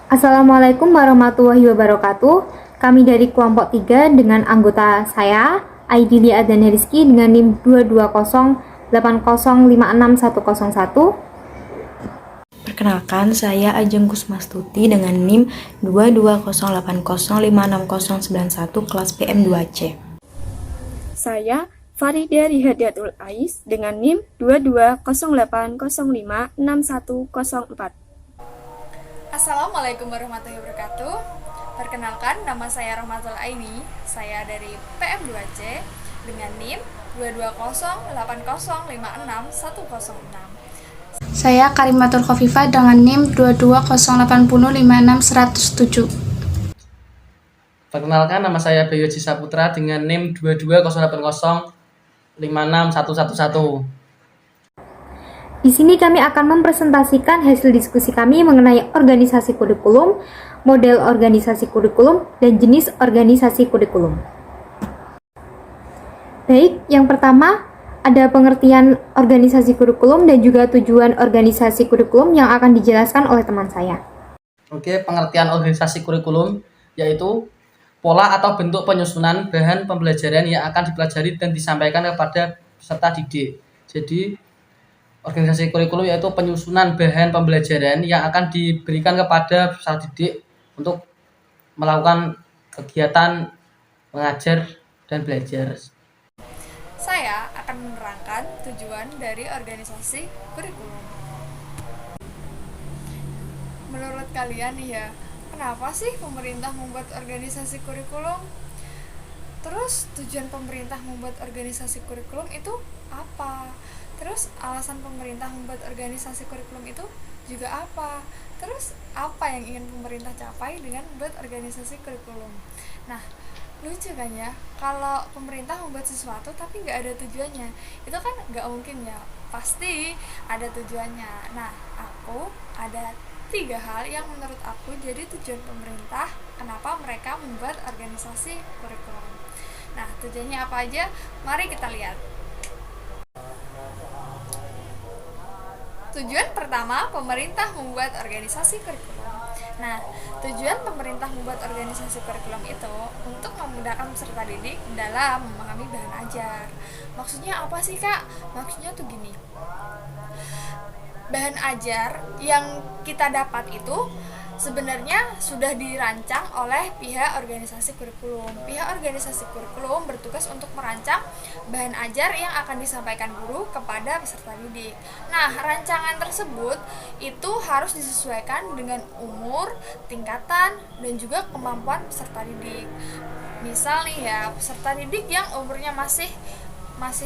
Assalamualaikum warahmatullahi wabarakatuh. Kami dari kelompok 3 dengan anggota saya, Aidilia Adana Rizky dengan NIM 22080561101. Perkenalkan, saya Ajeng Kusmastuti dengan NIM 22080560091 kelas PM 2C. Saya Farida Rihadatul Ais dengan NIM 2208056104. Assalamualaikum warahmatullahi wabarakatuh. Perkenalkan, nama saya Rahmatul Aini. Saya dari PM 2C dengan NIM 22080561106. Saya Karimatul Khofifah dengan NIM 22080561107. Perkenalkan, nama saya Bayu Haji Saputra dengan NIM 22080561111. Di sini kami akan mempresentasikan hasil diskusi kami mengenai organisasi kurikulum, model organisasi kurikulum, dan jenis organisasi kurikulum. Baik, yang pertama ada pengertian organisasi kurikulum dan juga tujuan organisasi kurikulum yang akan dijelaskan oleh teman saya. Oke, pengertian organisasi kurikulum yaitu pola atau bentuk penyusunan bahan pembelajaran yang akan dipelajari dan disampaikan kepada peserta didik. Jadi, organisasi kurikulum yaitu penyusunan bahan pembelajaran yang akan diberikan kepada peserta didik untuk melakukan kegiatan mengajar dan belajar. Saya akan menerangkan tujuan dari organisasi kurikulum. Menurut kalian nih ya, kenapa sih pemerintah membuat organisasi kurikulum? Terus tujuan pemerintah membuat organisasi kurikulum itu apa? Terus alasan pemerintah membuat organisasi kurikulum itu juga apa? Terus apa yang ingin pemerintah capai dengan membuat organisasi kurikulum? Nah, lucu kan ya, kalau pemerintah membuat sesuatu tapi nggak ada tujuannya, itu kan nggak mungkin ya, pasti ada tujuannya. Nah, aku ada 3 hal yang menurut aku jadi tujuan pemerintah kenapa mereka membuat organisasi kurikulum. Nah, tujuannya apa aja? Mari kita lihat. Tujuan pertama, pemerintah membuat organisasi kurikulum. Nah, tujuan pemerintah membuat organisasi kurikulum itu untuk memudahkan peserta didik dalam memahami bahan ajar. Maksudnya apa sih, Kak? Maksudnya tuh gini. Bahan ajar yang kita dapat itu sebenarnya sudah dirancang oleh pihak organisasi kurikulum. Pihak organisasi kurikulum bertugas untuk merancang bahan ajar yang akan disampaikan guru kepada peserta didik. Nah, rancangan tersebut itu harus disesuaikan dengan umur, tingkatan, dan juga kemampuan peserta didik. Misal nih ya, peserta didik yang umurnya masih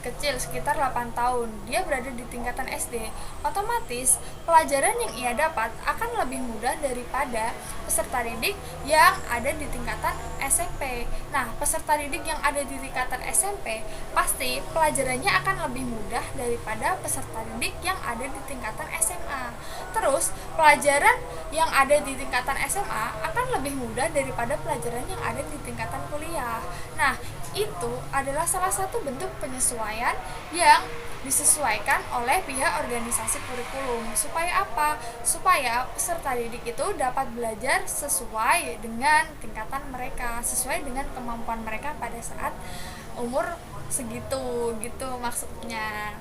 kecil, sekitar 8 tahun, dia berada di tingkatan SD, otomatis pelajaran yang ia dapat akan lebih mudah daripada peserta didik yang ada di tingkatan SMP. Nah, peserta didik yang ada di tingkatan SMP pasti pelajarannya akan lebih mudah daripada peserta didik yang ada di tingkatan SMA. Terus, pelajaran yang ada di tingkatan SMA akan lebih mudah daripada pelajaran yang ada di tingkatan kuliah. Nah, itu adalah salah satu bentuk penyesuaian yang disesuaikan oleh pihak organisasi kurikulum. Supaya apa? Supaya peserta didik itu dapat belajar sesuai dengan tingkatan mereka, sesuai dengan kemampuan mereka pada saat umur segitu, gitu maksudnya.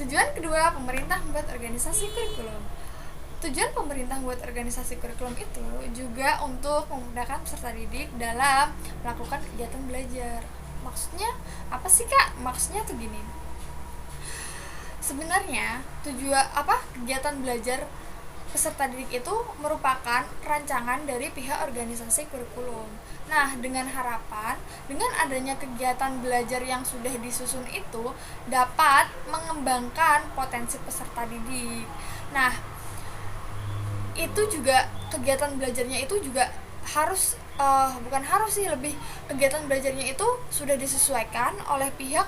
Tujuan kedua, pemerintah membuat organisasi kurikulum. Tujuan pemerintah membuat organisasi kurikulum itu juga untuk memudahkan peserta didik dalam melakukan kegiatan belajar. Maksudnya apa sih, Kak? Maksudnya tuh gini. Sebenarnya kegiatan belajar peserta didik itu merupakan rancangan dari pihak organisasi kurikulum. Nah, dengan harapan dengan adanya kegiatan belajar yang sudah disusun itu dapat mengembangkan potensi peserta didik. Nah, itu juga kegiatan belajarnya itu juga harus kegiatan belajarnya itu sudah disesuaikan oleh pihak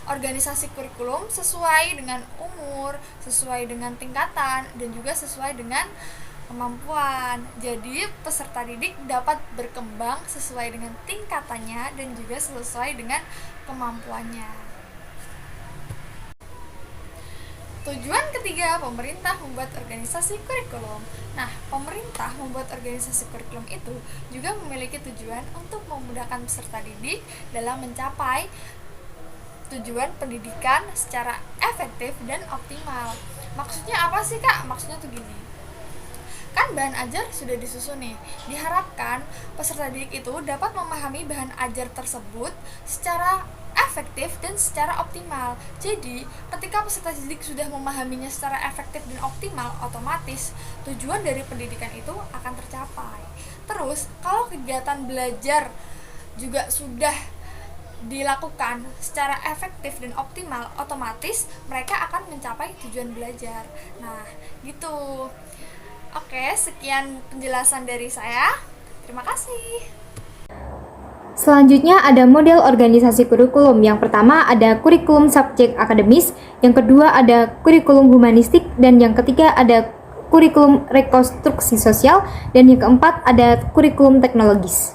organisasi kurikulum sesuai dengan umur, sesuai dengan tingkatan, dan juga sesuai dengan kemampuan. Jadi peserta didik dapat berkembang sesuai dengan tingkatannya dan juga sesuai dengan kemampuannya. Tujuan ketiga, pemerintah membuat organisasi kurikulum. Nah, pemerintah membuat organisasi kurikulum itu juga memiliki tujuan untuk memudahkan peserta didik dalam mencapai tujuan pendidikan secara efektif dan optimal. Maksudnya apa sih, Kak? Maksudnya tuh gini. Kan bahan ajar sudah disusun nih. Diharapkan peserta didik itu dapat memahami bahan ajar tersebut secara efektif dan secara optimal. Jadi, ketika peserta didik sudah memahaminya secara efektif dan optimal, otomatis tujuan dari pendidikan itu akan tercapai. Terus, kalau kegiatan belajar juga sudah dilakukan secara efektif dan optimal, otomatis mereka akan mencapai tujuan belajar. Nah, gitu. Oke, sekian penjelasan dari saya. Terima kasih. Selanjutnya ada model organisasi kurikulum. Yang pertama ada kurikulum subjek akademis, yang kedua ada kurikulum humanistik, dan yang ketiga ada kurikulum rekonstruksi sosial, dan yang keempat ada kurikulum teknologis.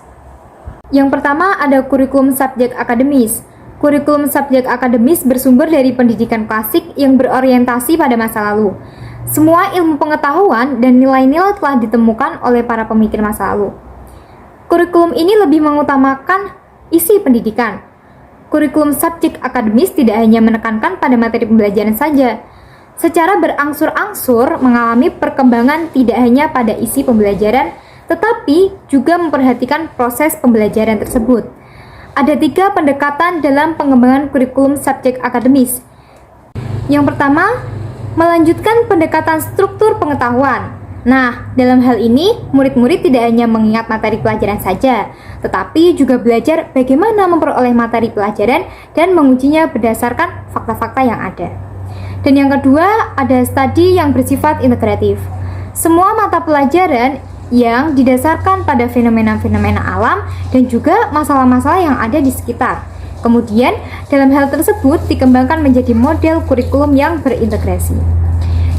Yang pertama ada kurikulum subjek akademis. Kurikulum subjek akademis bersumber dari pendidikan klasik yang berorientasi pada masa lalu. Semua ilmu pengetahuan dan nilai-nilai telah ditemukan oleh para pemikir masa lalu. Kurikulum ini lebih mengutamakan isi pendidikan. Kurikulum subjek akademis tidak hanya menekankan pada materi pembelajaran saja. Secara berangsur-angsur mengalami perkembangan tidak hanya pada isi pembelajaran, tetapi juga memperhatikan proses pembelajaran tersebut. Ada 3 pendekatan dalam pengembangan kurikulum subjek akademis. Yang pertama, melanjutkan pendekatan struktur pengetahuan. Nah, dalam hal ini, murid-murid tidak hanya mengingat materi pelajaran saja, tetapi juga belajar bagaimana memperoleh materi pelajaran dan mengujinya berdasarkan fakta-fakta yang ada. Dan yang kedua, ada studi yang bersifat integratif. Semua mata pelajaran yang didasarkan pada fenomena-fenomena alam dan juga masalah-masalah yang ada di sekitar. Kemudian, dalam hal tersebut dikembangkan menjadi model kurikulum yang berintegrasi.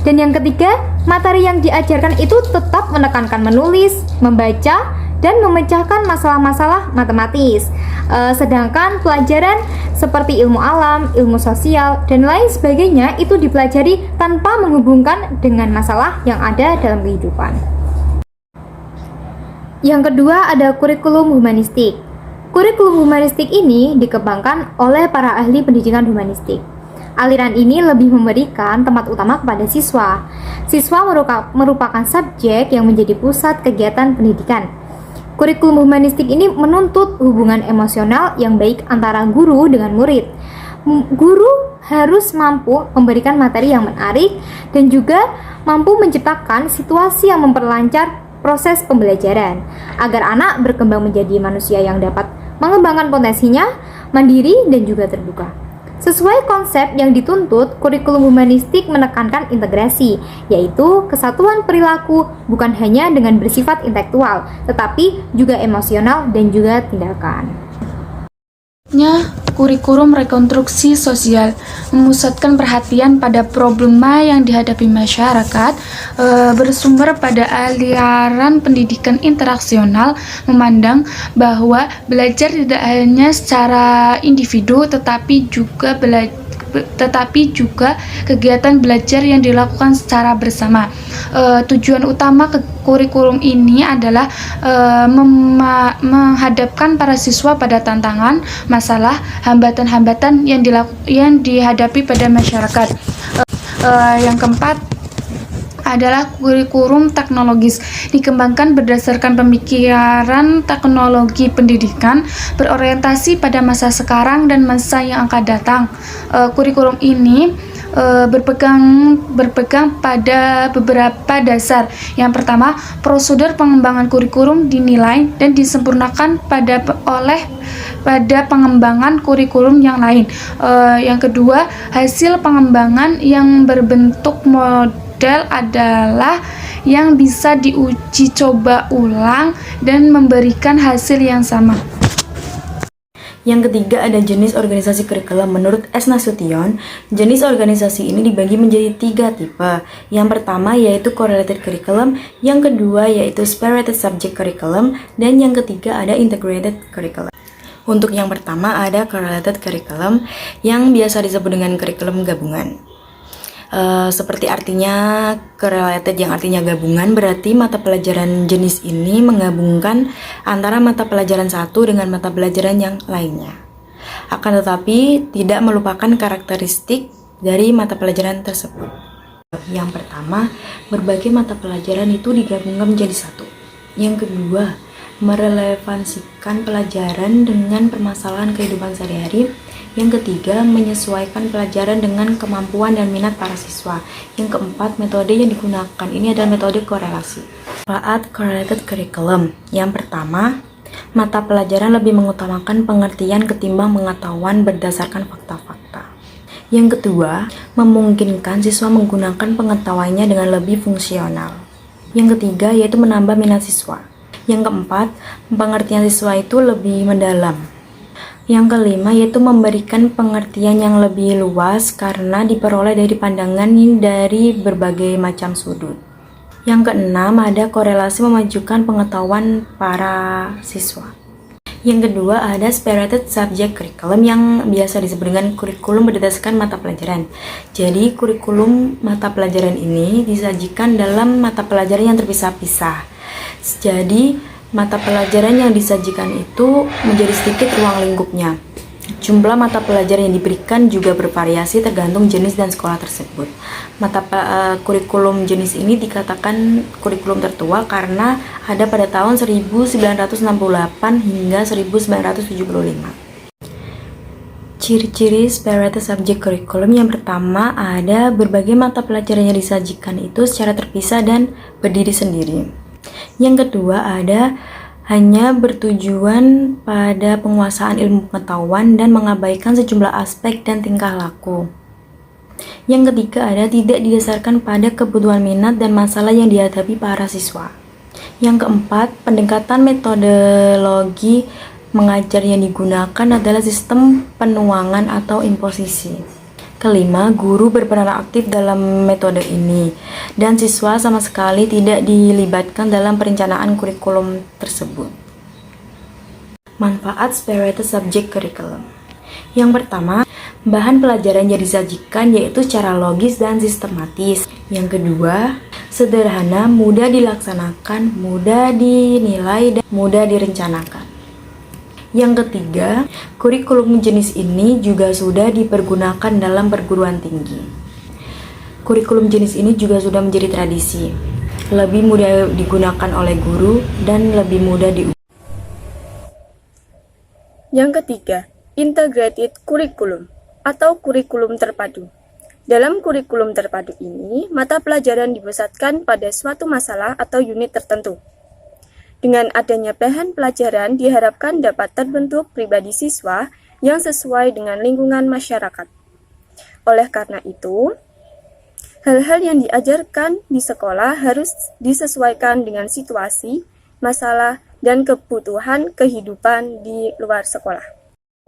Dan yang ketiga, materi yang diajarkan itu tetap menekankan menulis, membaca, dan memecahkan masalah-masalah matematis. Sedangkan pelajaran seperti ilmu alam, ilmu sosial, dan lain sebagainya itu dipelajari tanpa menghubungkan dengan masalah yang ada dalam kehidupan. Yang kedua ada kurikulum humanistik. Kurikulum humanistik ini dikembangkan oleh para ahli pendidikan humanistik. Aliran ini lebih memberikan tempat utama kepada siswa. Siswa merupakan subjek yang menjadi pusat kegiatan pendidikan. Kurikulum humanistik ini menuntut hubungan emosional yang baik antara guru dengan murid. Guru harus mampu memberikan materi yang menarik dan juga mampu menciptakan situasi yang memperlancar proses pembelajaran agar anak berkembang menjadi manusia yang dapat mengembangkan potensinya, mandiri dan juga terbuka. Sesuai konsep yang dituntut, kurikulum humanistik menekankan integrasi, yaitu kesatuan perilaku bukan hanya dengan bersifat intelektual, tetapi juga emosional dan juga tindakan. Kurikulum rekonstruksi sosial memusatkan perhatian pada problema yang dihadapi masyarakat, bersumber pada aliran pendidikan interaksional, memandang bahwa belajar tidak hanya secara individu tetapi juga kegiatan belajar yang dilakukan secara bersama. Tujuan utama kurikulum ini adalah menghadapkan para siswa pada tantangan, masalah, hambatan-hambatan yang dihadapi pada masyarakat. Yang keempat adalah kurikulum teknologis, dikembangkan berdasarkan pemikiran teknologi pendidikan, berorientasi pada masa sekarang dan masa yang akan datang. Kurikulum ini berpegang pada beberapa dasar. Yang pertama, prosedur pengembangan kurikulum dinilai dan disempurnakan pada pengembangan kurikulum yang lain. Yang kedua, hasil pengembangan yang berbentuk model adalah yang bisa diuji coba ulang dan memberikan hasil yang sama. Yang ketiga ada jenis organisasi kurikulum. Menurut S. Nasution, jenis organisasi ini dibagi menjadi 3 tipe. Yang pertama yaitu correlated curriculum, yang kedua yaitu separated subject curriculum, dan yang ketiga ada integrated curriculum. Untuk yang pertama ada correlated curriculum yang biasa disebut dengan kurikulum gabungan. Seperti artinya correlated yang artinya gabungan, berarti mata pelajaran jenis ini menggabungkan antara mata pelajaran satu dengan mata pelajaran yang lainnya. Akan tetapi tidak melupakan karakteristik dari mata pelajaran tersebut. Yang pertama, berbagai mata pelajaran itu digabungkan menjadi satu. Yang kedua, merelevansikan pelajaran dengan permasalahan kehidupan sehari-hari. Yang ketiga, menyesuaikan pelajaran dengan kemampuan dan minat para siswa. Yang keempat, metode yang digunakan ini adalah metode korelasi. Manfaat correlated curriculum. Yang pertama, mata pelajaran lebih mengutamakan pengertian ketimbang pengetahuan berdasarkan fakta-fakta. Yang kedua, memungkinkan siswa menggunakan pengetahuannya dengan lebih fungsional. Yang ketiga, yaitu menambah minat siswa. Yang keempat, pengertian siswa itu lebih mendalam. Yang kelima, yaitu memberikan pengertian yang lebih luas karena diperoleh dari pandangan dari berbagai macam sudut. Yang keenam, ada korelasi memajukan pengetahuan para siswa. Yang kedua, ada separated subject curriculum yang biasa disebut dengan kurikulum berdasarkan mata pelajaran. Jadi, kurikulum mata pelajaran ini disajikan dalam mata pelajaran yang terpisah-pisah. Jadi, mata pelajaran yang disajikan itu menjadi sedikit ruang lingkupnya. Jumlah mata pelajaran yang diberikan juga bervariasi tergantung jenis dan sekolah tersebut. Kurikulum jenis ini dikatakan kurikulum tertua karena ada pada tahun 1968 hingga 1975. Ciri-ciri separated subject curriculum yang pertama ada berbagai mata pelajaran yang disajikan itu secara terpisah dan berdiri sendiri. Yang kedua ada hanya bertujuan pada penguasaan ilmu pengetahuan dan mengabaikan sejumlah aspek dan tingkah laku. Yang ketiga ada tidak didasarkan pada kebutuhan minat dan masalah yang dihadapi para siswa. Yang keempat, pendekatan metodologi mengajar yang digunakan adalah sistem penuangan atau imposisi. Kelima, guru berperan aktif dalam metode ini dan siswa sama sekali tidak dilibatkan dalam perencanaan kurikulum tersebut. Manfaat separated subject curriculum. Yang pertama, bahan pelajaran yang disajikan yaitu secara logis dan sistematis. Yang kedua, sederhana, mudah dilaksanakan, mudah dinilai, dan mudah direncanakan. Yang ketiga, kurikulum jenis ini juga sudah dipergunakan dalam perguruan tinggi. Kurikulum jenis ini juga sudah menjadi tradisi, lebih mudah digunakan oleh guru dan lebih mudah Yang ketiga, integrated curriculum atau kurikulum terpadu. Dalam kurikulum terpadu ini, mata pelajaran dipusatkan pada suatu masalah atau unit tertentu. Dengan adanya bahan pelajaran diharapkan dapat terbentuk pribadi siswa yang sesuai dengan lingkungan masyarakat. Oleh karena itu, hal-hal yang diajarkan di sekolah harus disesuaikan dengan situasi, masalah, dan kebutuhan kehidupan di luar sekolah.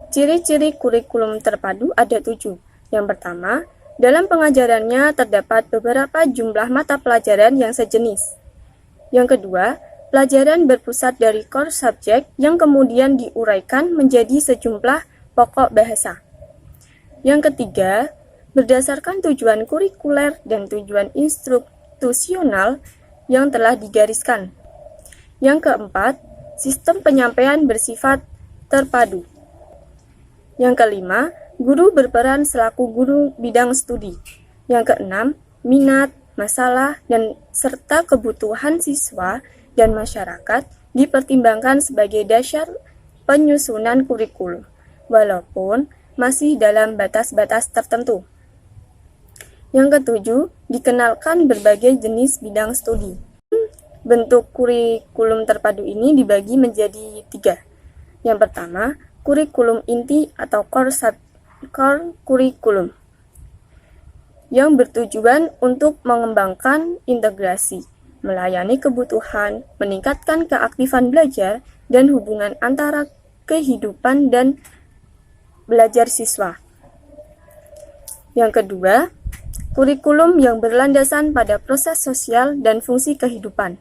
Ciri-ciri kurikulum terpadu ada 7. Yang pertama, dalam pengajarannya terdapat beberapa jumlah mata pelajaran yang sejenis. Yang kedua, pelajaran berpusat dari core subject yang kemudian diuraikan menjadi sejumlah pokok bahasa. Yang ketiga, berdasarkan tujuan kurikuler dan tujuan institusional yang telah digariskan. Yang keempat, sistem penyampaian bersifat terpadu. Yang kelima, guru berperan selaku guru bidang studi. Yang keenam, minat, masalah, dan serta kebutuhan siswa dan masyarakat dipertimbangkan sebagai dasar penyusunan kurikulum, walaupun masih dalam batas-batas tertentu. Yang ketujuh, dikenalkan berbagai jenis bidang studi. Bentuk kurikulum terpadu ini dibagi menjadi 3. Yang pertama, kurikulum inti atau core kurikulum, yang bertujuan untuk mengembangkan integrasi, melayani kebutuhan, meningkatkan keaktifan belajar, dan hubungan antara kehidupan dan belajar siswa. Yang kedua, kurikulum yang berlandasan pada proses sosial dan fungsi kehidupan.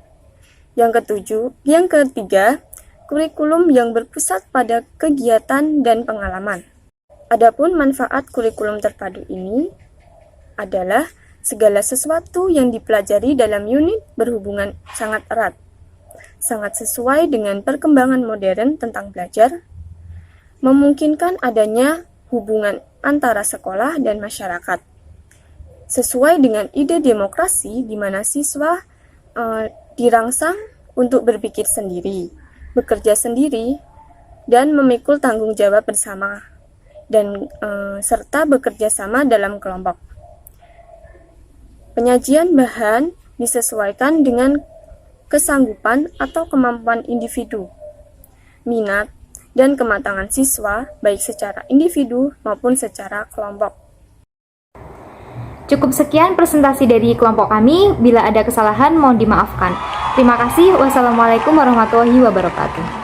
Yang ketiga, kurikulum yang berpusat pada kegiatan dan pengalaman. Adapun manfaat kurikulum terpadu ini adalah segala sesuatu yang dipelajari dalam unit berhubungan sangat erat, sangat sesuai dengan perkembangan modern tentang belajar, memungkinkan adanya hubungan antara sekolah dan masyarakat. Sesuai dengan ide demokrasi di mana siswa dirangsang untuk berpikir sendiri, bekerja sendiri, dan memikul tanggung jawab bersama, dan serta bekerja sama dalam kelompok. Penyajian bahan disesuaikan dengan kesanggupan atau kemampuan individu, minat, dan kematangan siswa, baik secara individu maupun secara kelompok. Cukup sekian presentasi dari kelompok kami. Bila ada kesalahan, mohon dimaafkan. Terima kasih. Wassalamualaikum warahmatullahi wabarakatuh.